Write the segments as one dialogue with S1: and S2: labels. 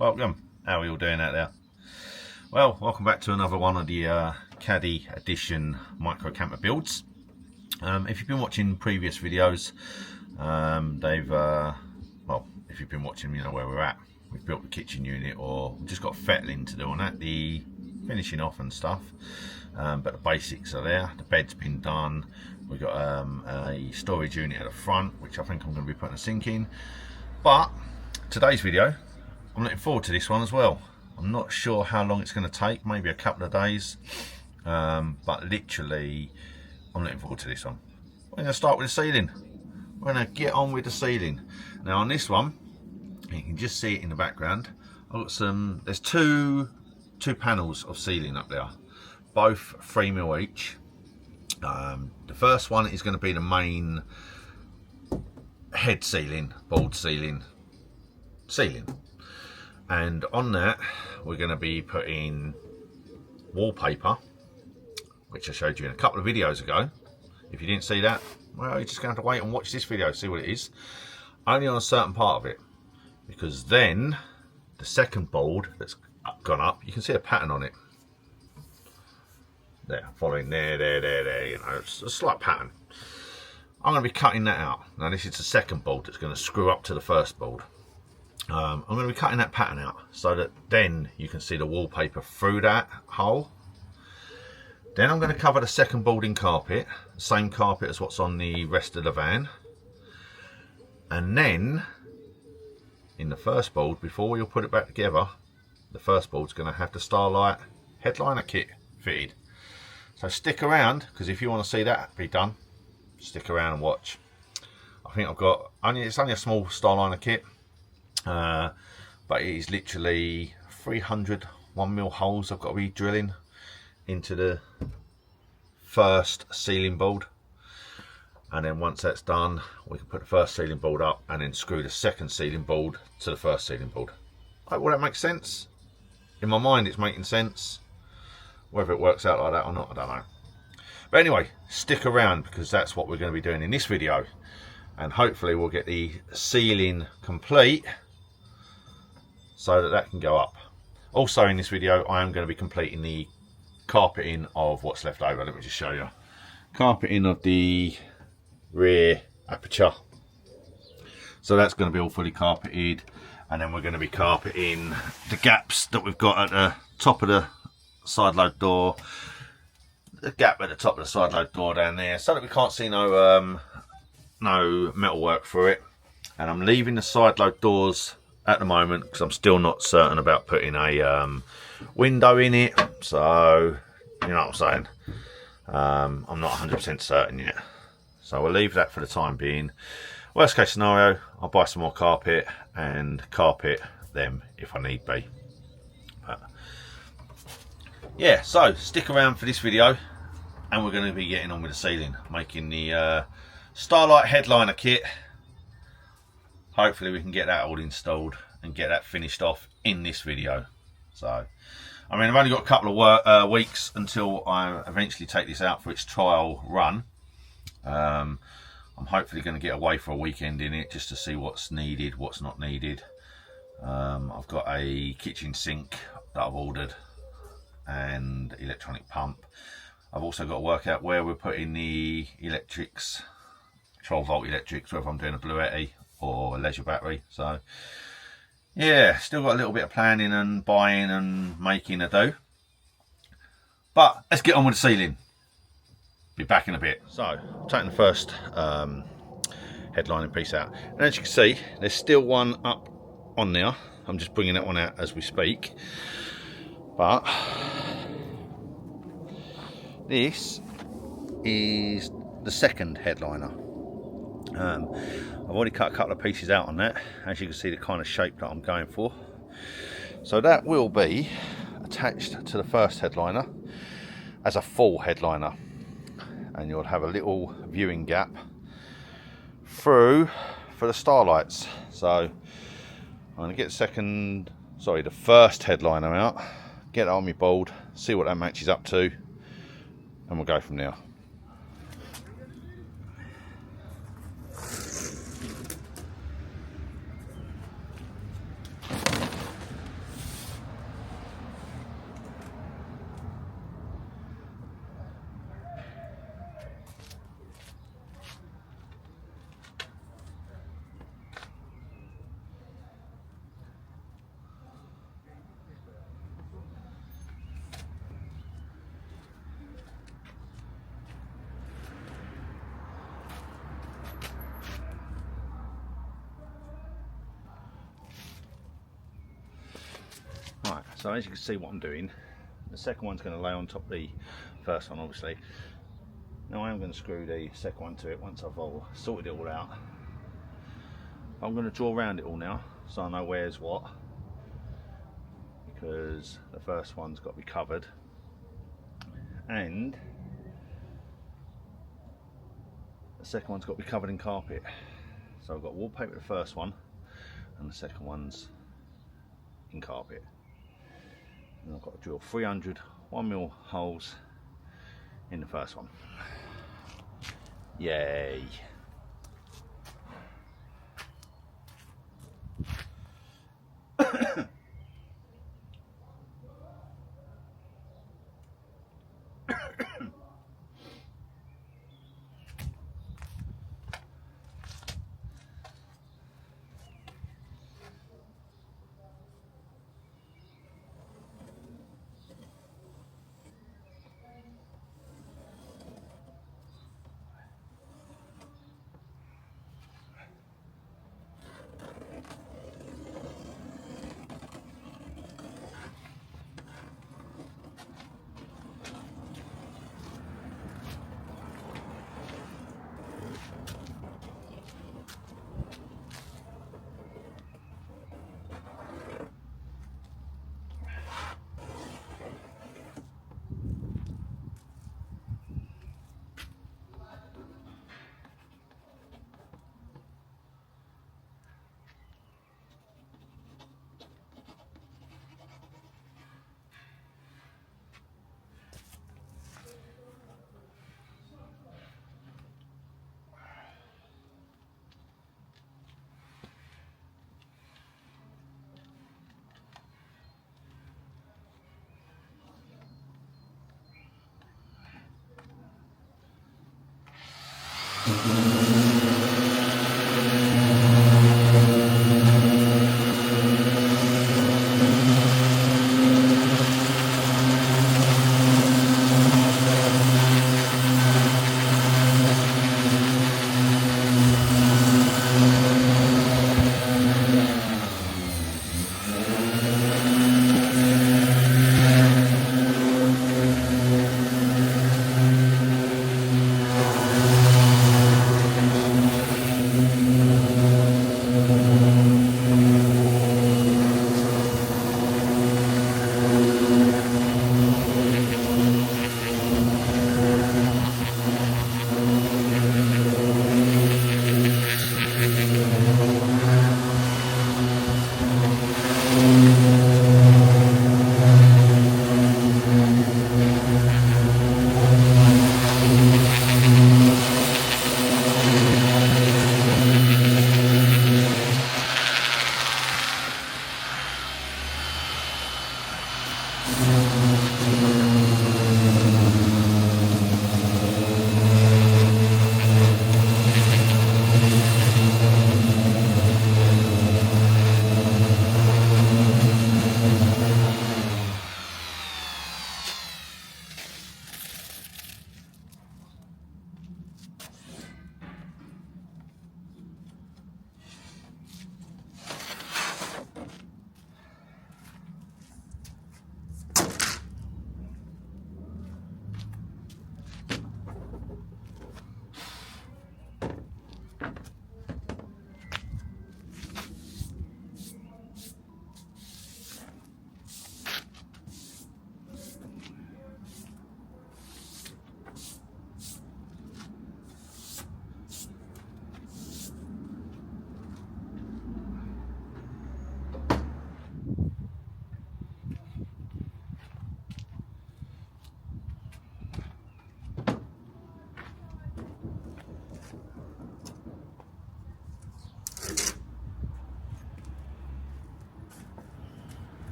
S1: Welcome. How are you all doing out there? Well, welcome back to another one of the Caddy Edition micro camper builds. If you've been watching previous videos, well, if you've been watching, you know where we're at. We've built the kitchen unit, or we've just got fettling to do on that, the finishing off and stuff. But the basics are there. The bed's been done. We've got a storage unit at the front, which I think I'm going to be putting a sink in. But today's video, I'm looking forward to this one as well. I'm not sure how long it's going to take, maybe a couple of days, but literally I'm looking forward to this one. We're going to start with the ceiling. We're going to get on with the ceiling. Now on this one, you can just see it in the background. I've got there's two panels of ceiling up there, both 3mm each. The first one is going to be the main head ceiling, board ceiling, and on that we're going to be putting wallpaper, which I showed you in a couple of videos ago. If you didn't see that, well, you're just going to have to wait and watch this video to see what it is. Only on a certain part of it, because then the second board that's gone up, you can see a pattern on it. There, following there, you know, it's a slight pattern. I'm going to be cutting that out. Now this is the second board that's going to screw up to the first board. I'm going to be cutting that pattern out so that then you can see the wallpaper through that hole. Then I'm going to cover the second board in carpet, the same carpet as what's on the rest of the van. And then in the first board, before you'll put it back together, the first board's going to have the Starlight headliner kit fitted. So stick around, because if you want to see that be done, stick around and watch. I think I've got it's only a small Starliner kit, but it is literally 300 1mm holes I've got to be drilling into the first ceiling board, and then once that's done, we can put the first ceiling board up and then screw the second ceiling board to the first ceiling board. Hope all that makes sense. In my mind it's making sense. Whether it works out like that or not, I don't know. But anyway, stick around, because that's what we're going to be doing in this video, and hopefully we'll get the ceiling complete so that that can go up. Also in this video I am going to be completing the carpeting of what's left over. Let me just show you. Carpeting of the rear aperture. So that's going to be all fully carpeted, and then we're going to be carpeting the gaps that we've got at the top of the side load door, the gap at the top of the side load door down there, so that we can't see no metal work through it. And I'm leaving the side load doors at the moment because I'm still not certain about putting a window in it, so you know what I'm saying. I'm not 100% certain yet, so we'll leave that for the time being. Worst case scenario, I'll buy some more carpet and carpet them if I need be. But yeah, so stick around for this video, and we're going to be getting on with the ceiling, making the Starlight headliner kit. Hopefully we can get that all installed and get that finished off in this video. So I mean, I've only got a couple of weeks until I eventually take this out for its trial run. I'm hopefully going to get away for a weekend in it just to see what's needed, what's not needed. I've got a kitchen sink that I've ordered and electronic pump. I've also got to work out where we're putting the electrics, 12 volt electrics, whether I'm doing a Bluetti or a leisure battery. So yeah, still got a little bit of planning and buying and making to do. But let's get on with the ceiling. Be back in a bit. So I'm taking the first headlining piece out, and as you can see, there's still one up on there. I'm just bringing that one out as we speak. But this is the second headliner. I've already cut a couple of pieces out on that. As you can see, the kind of shape that I'm going for. So that will be attached to the first headliner as a full headliner, and you'll have a little viewing gap through for the starlights. So I'm going to get the first headliner out, get it on my board, see what that matches up to, and we'll go from there. So as you can see what I'm doing, the second one's going to lay on top of the first one, obviously. Now I am going to screw the second one to it once I've all sorted it all out. I'm going to draw around it all now, so I know where's what, because the first one's got to be covered, and the second one's got to be covered in carpet. So I've got wallpaper the first one, and the second one's in carpet. And I've got to drill 300 1mm holes in the first one. Yay!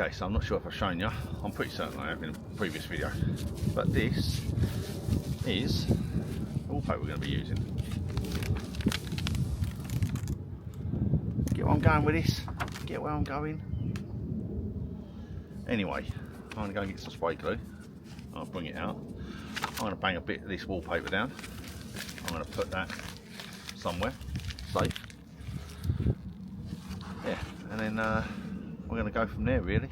S1: Okay, so I'm not sure if I've shown you, I'm pretty certain I have in a previous video, but this is the wallpaper we're going to be using. Get where I'm going with this? Get where I'm going? Anyway, I'm going to go and get some spray glue. I'll bring it out. I'm going to bang a bit of this wallpaper down. I'm going to put that somewhere safe. Yeah, and then we're going to go from there really.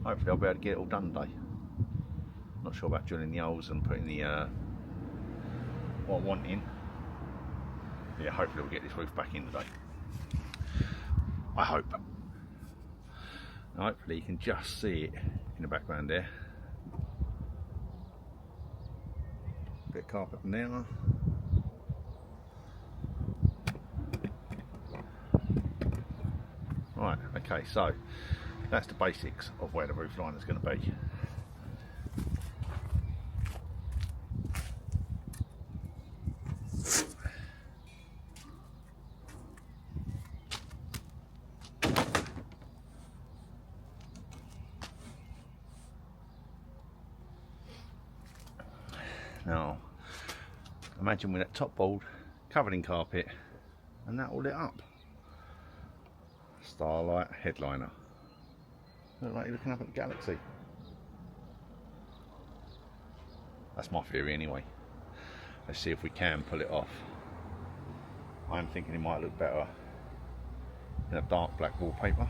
S1: Hopefully I'll be able to get it all done today. Not sure about drilling the holes and putting the what I want in. Yeah, hopefully we'll get this roof back in today. I hope. Hopefully you can just see it in the background there. Bit of carpet from there. Right, okay, so that's the basics of where the roof line is going to be. Now, imagine with that top board covered in carpet and that all lit up. Starlight headliner. Look like you're looking up at the galaxy. That's my theory anyway. Let's see if we can pull it off. I'm thinking it might look better in a dark black wallpaper,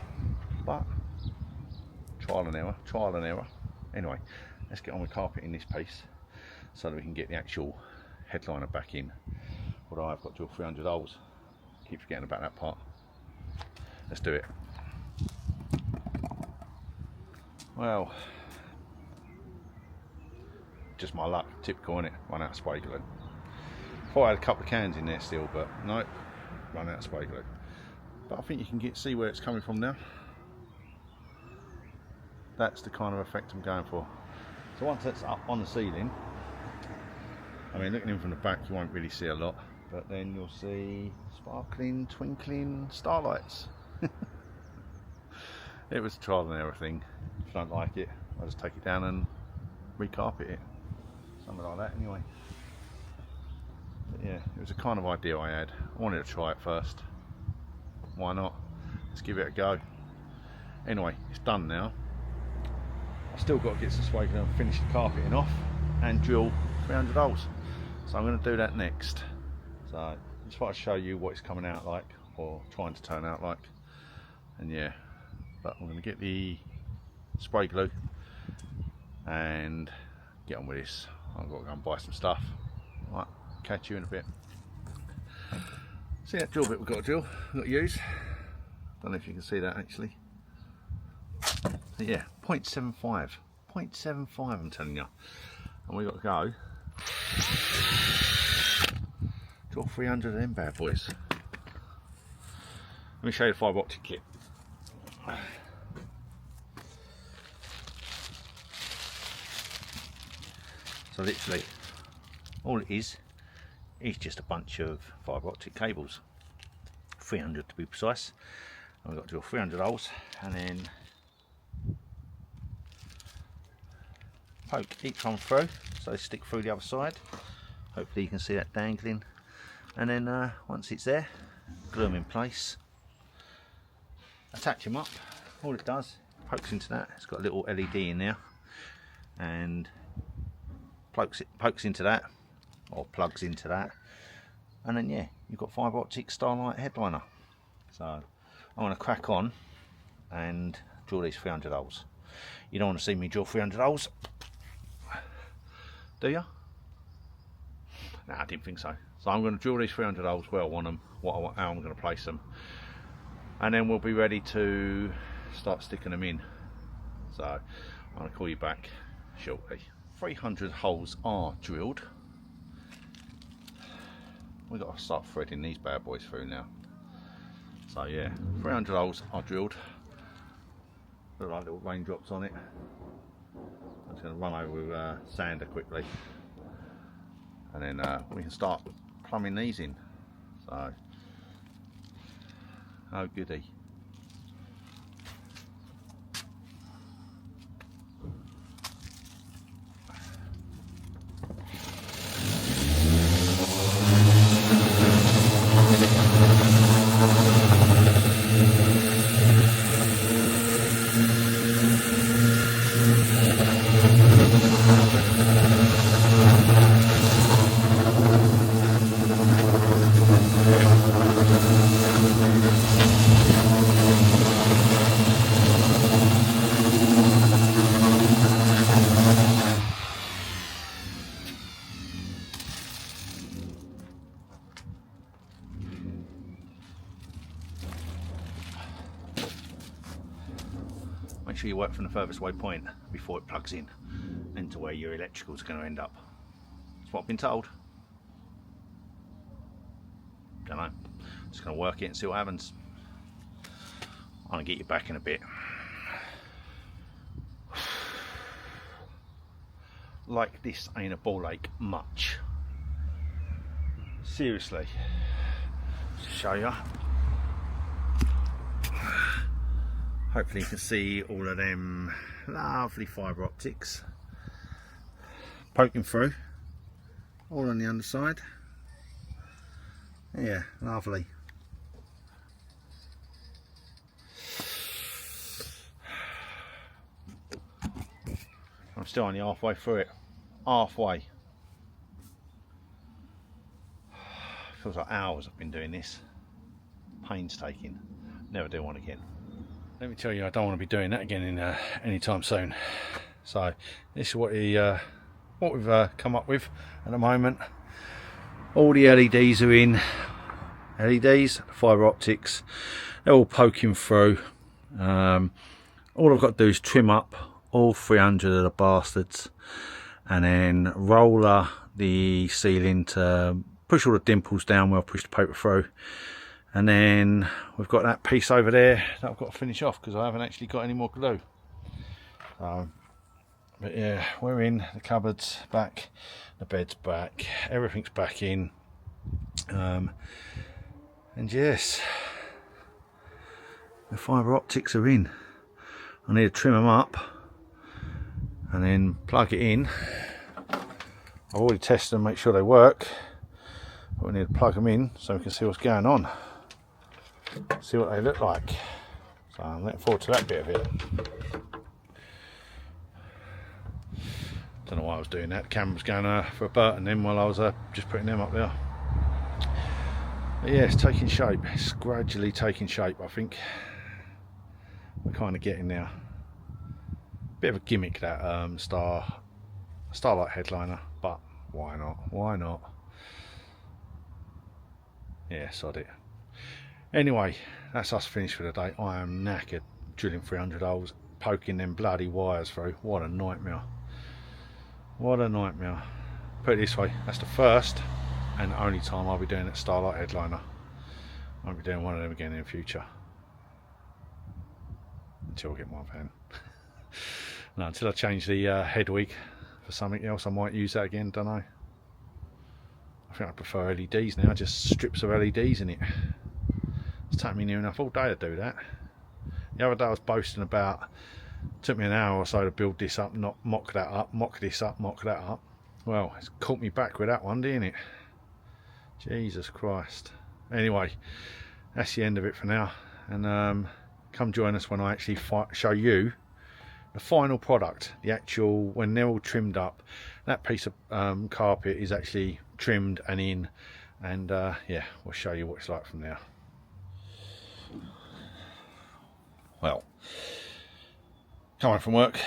S1: but trial and error, trial and error. Anyway, let's get on with carpeting this piece so that we can get the actual headliner back in. Although I've got to drill 300 holes. Keep forgetting about that part. Let's do it. Well, just my luck, typical innit? Run out of spray glue. Thought I had a couple of cans in there still, but no, run out of spray glue. But I think you can see where it's coming from now. That's the kind of effect I'm going for. So once that's up on the ceiling, I mean, looking in from the back, you won't really see a lot, but then you'll see sparkling, twinkling starlights. It was a trial and error thing. If you don't like it, I'll just take it down and recarpet it. Something like that anyway. But yeah, it was a kind of idea I had. I wanted to try it first. Why not? Let's give it a go. Anyway, it's done now. I've still got to get some spray glue and finish the carpeting off and drill 300 holes. So I'm going to do that next. So I just want to show you what it's coming out like, or trying to turn out like. And yeah, but I'm going to get the spray glue and get on with this. I've got to go and buy some stuff. Right, catch you in a bit. See that drill bit we've got to drill, we've got to use. Don't know if you can see that actually. But yeah, 0.75. 0.75 I'm telling you. And we've got to go drill 300 of them bad boys. Let me show you the fibre optic kit. So literally all it is just a bunch of fibre optic cables, 300 to be precise, and we've got to drill 300 holes and then poke each one through so they stick through the other side. Hopefully you can see that dangling, and then once it's there, glue them in place, attach them up. All it does, pokes into that, it's got a little LED in there and pokes into that, or plugs into that, and then yeah, you've got fibre optic starlight headliner. So I'm going to crack on and drill these 300 holes. You don't want to see me drill 300 holes, do you? Nah, I didn't think so. So I'm going to drill these 300 holes where I want them, how I'm going to place them, and then we'll be ready to start sticking them in. So I'm going to call you back shortly. 300 holes are drilled. We've got to start threading these bad boys through now. So yeah, 300 holes are drilled. Look like little raindrops on it. I'm just going to run over with sander quickly, and then we can start plumbing these in. So Oh goody. Make sure you work from the furthest away point before it plugs in into where your electricals are going to end up. That's what I've been told. Don't know. Just going to work it and see what happens. I'm going to get you back in a bit. Like this ain't a ball ache much. Seriously. Show you. Hopefully you can see all of them lovely fibre optics poking through, all on the underside. Yeah, lovely. I'm still only halfway through it. Halfway. Feels like hours I've been doing this. Painstaking. Never do one again. Let me tell you, I don't want to be doing that again in anytime soon. So this is what we've come up with at the moment. All the LEDs are in. LEDs, fibre optics, they're all poking through. All I've got to do is trim up all 300 of the bastards and then roller the ceiling to push all the dimples down where I push the paper through. And then we've got that piece over there that I've got to finish off because I haven't actually got any more glue. But yeah, we're in, the cupboard's back, the bed's back, everything's back in. And yes, the fibre optics are in. I need to trim them up and then plug it in. I've already tested them, make sure they work. But we need to plug them in so we can see what's going on. See what they look like. So I'm looking forward to that bit of it. Don't know why I was doing that. The camera was going for a burn then while I was just putting them up there. But yeah, it's taking shape. It's gradually taking shape, I think. We're kind of getting there. Bit of a gimmick, that starlight headliner, but why not? Why not? Yeah, sod it. Anyway, that's us finished for the day. I am knackered drilling 300 holes, poking them bloody wires through. What a nightmare. What a nightmare. Put it this way, that's the first and only time I'll be doing that starlight headliner. I won't be doing one of them again in the future. Until I get my van. No, until I change the head wig for something else, I might use that again, don't know. I think I prefer LEDs now, just strips of LEDs in it. It's taken me near enough all day to do that. The other day I was boasting about, it took me an hour or so to build this up, not mock that up, mock this up, mock that up. Well, it's caught me back with that one, didn't it? Jesus Christ. Anyway, that's the end of it for now. And come join us when I actually show you the final product, the actual, when they're all trimmed up. That piece of carpet is actually trimmed and in, and yeah, we'll show you what it's like from there. Well, coming from work,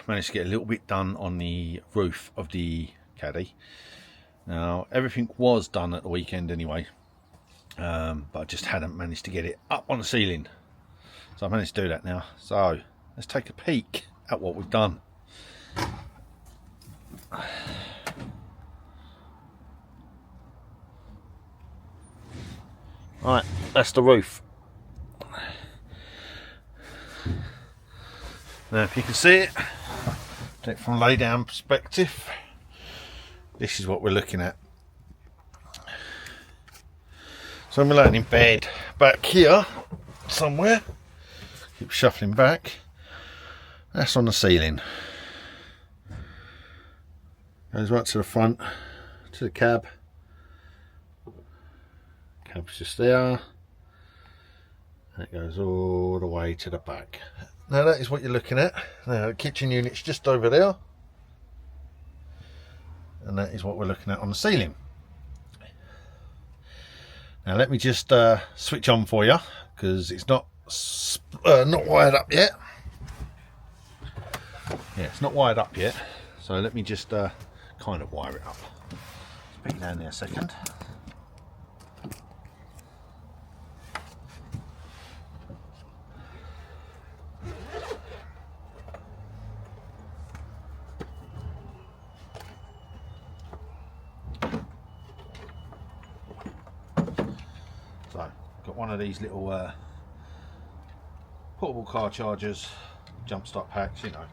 S1: managed to get a little bit done on the roof of the caddy. Now everything was done at the weekend anyway, but I just hadn't managed to get it up on the ceiling, so I managed to do that now. So let's take a peek at what we've done. Right, that's the roof. Now if you can see it, take it from a lay down perspective, this is what we're looking at. So I'm laying in bed back here, somewhere. Keep shuffling back. That's on the ceiling. Goes right to the front, to the cab. Cab's just there. And it goes all the way to the back. Now that is what you're looking at. Now the kitchen unit's just over there. And that is what we're looking at on the ceiling. Now let me just switch on for you, because it's not wired up yet. Yeah, it's not wired up yet. So let me just kind of wire it up. Just put it down there a second. So, got one of these little portable car chargers, jump start packs, you know,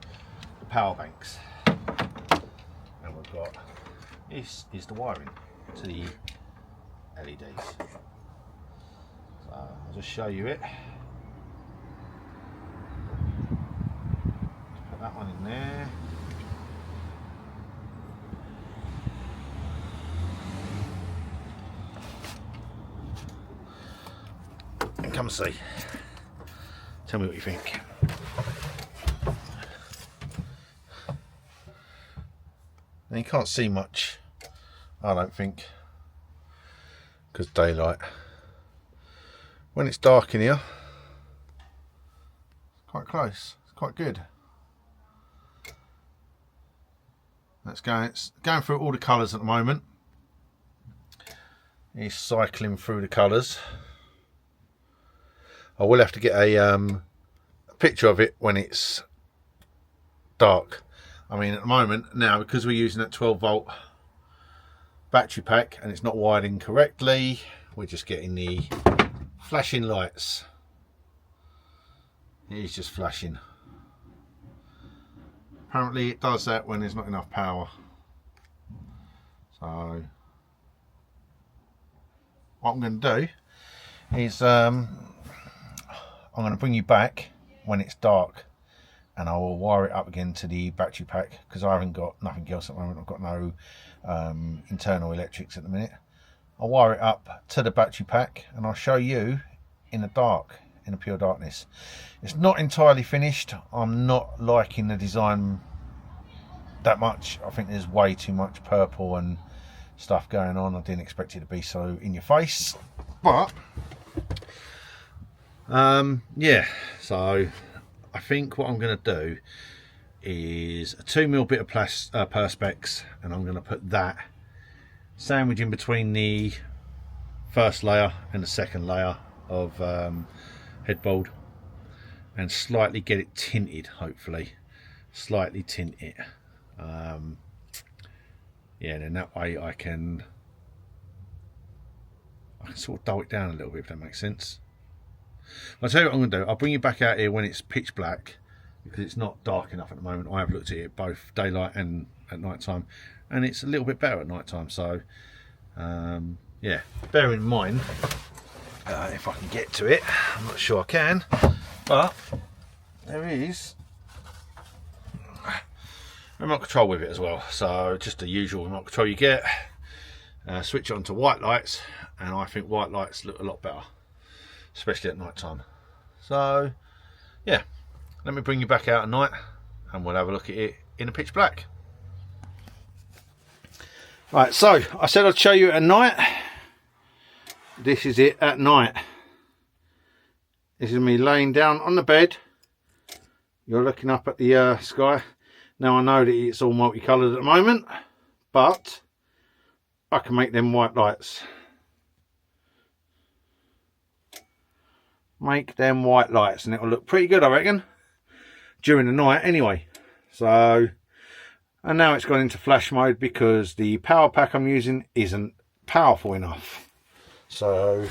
S1: the power banks. And we've got, this is the wiring to the LEDs. So, I'll just show you it. Put that one in there. And come see. Tell me what you think. Now you can't see much, I don't think, because daylight. When it's dark in here, it's quite close. It's quite good. It's going through all the colours at the moment. He's cycling through the colours. I will have to get a picture of it when it's dark. I mean, at the moment now, because we're using that 12-volt battery pack and it's not wired in correctly, we're just getting the flashing lights. It is just flashing. Apparently it does that when there's not enough power. So what I'm going to do is I'm going to bring you back when it's dark, and I will wire it up again to the battery pack, because I haven't got nothing else at the moment. I've got no internal electrics at the minute. I'll wire it up to the battery pack and I'll show you in the dark, in the pure darkness. It's not entirely finished. I'm not liking the design that much. I think there's way too much purple and stuff going on. I didn't expect it to be so in your face, but yeah, so I think what I'm going to do is a 2mm bit of perspex, and I'm going to put that sandwich in between the first layer and the second layer of headboard, and slightly get it tinted, hopefully slightly tint it. Yeah, then that way I can sort of dull it down a little bit, if that makes sense. I'll tell you what I'm going to do. I'll bring you back out here when it's pitch black, because it's not dark enough at the moment. I have looked at it both daylight and at night time, and it's a little bit better at night time. So yeah, bear in mind, if I can get to it, I'm not sure I can, but there is remote control with it as well. So just the usual remote control you get. Switch it on to white lights, and I think white lights look a lot better, especially at night time. So yeah, let me bring you back out at night and we'll have a look at it in the pitch black. Right, so I said I'd show you at night. This is it at night. This is me laying down on the bed. You're looking up at the sky. Now I know that it's all multicoloured at the moment, but I can make them white lights. Make them white lights and it'll look pretty good, I reckon, during the night anyway. So, and now it's gone into flash mode because the power pack I'm using isn't powerful enough. So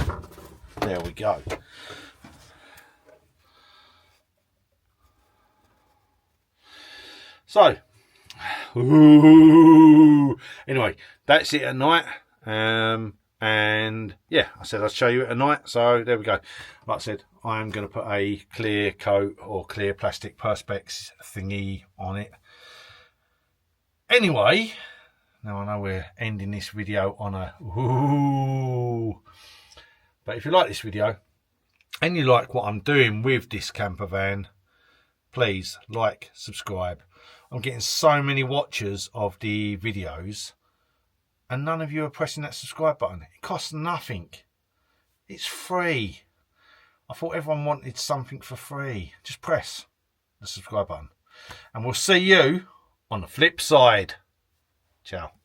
S1: there we go. So anyway, that's it at night. And And yeah, I said I'd show you it at night, so there we go. Like I said, I am going to put a clear coat or clear plastic perspex thingy on it. Anyway, now I know we're ending this video on a ooh, but if you like this video and you like what I'm doing with this camper van, please like, subscribe. I'm getting so many watchers of the videos and none of you are pressing that subscribe button. It costs nothing. It's free. I thought everyone wanted something for free. Just press the subscribe button. And we'll see you on the flip side. Ciao.